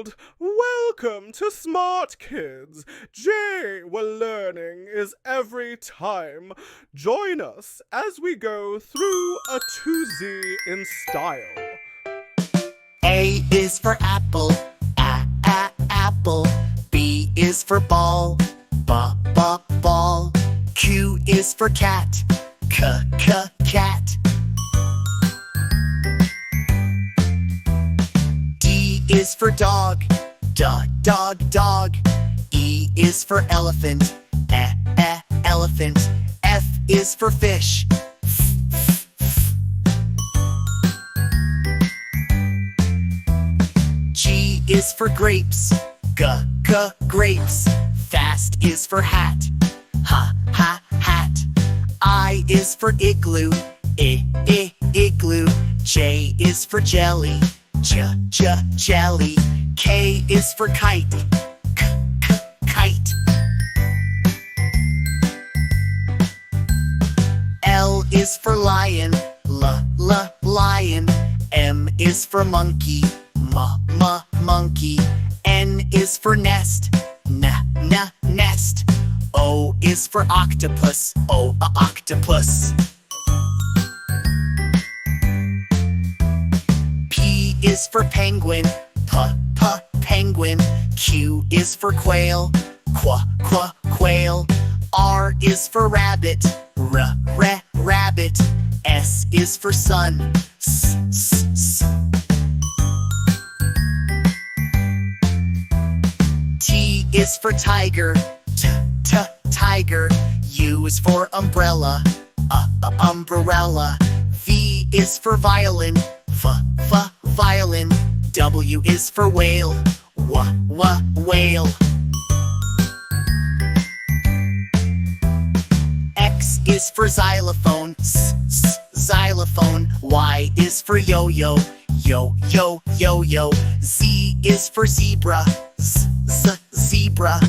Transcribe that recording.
world. Welcome to Smart Kids. J where learning is every time. Join us as we go through a to Z in style. A is for apple, apple. B is for ball, ball. Q is for cat, cat. D is for dog, dog. E is for elephant, elephant. F is for fish, G is for grapes, grapes. Fast is for hat, hat. I is for igloo, igloo. J is for jelly, jelly. K is for kite, kite. L is for lion, lion. M is for monkey, monkey. N is for nest, nest. O is for octopus, octopus. P is for penguin, penguin. Q is for quail, quail. R is for rabbit, rabbit. S is for sun, T is for tiger, tiger. U is for umbrella, umbrella. V is for violin, violin. W is for whale, whale. X is for xylophone, xylophone. Y is for yo-yo, yo-yo. Z is for zebra, zebra.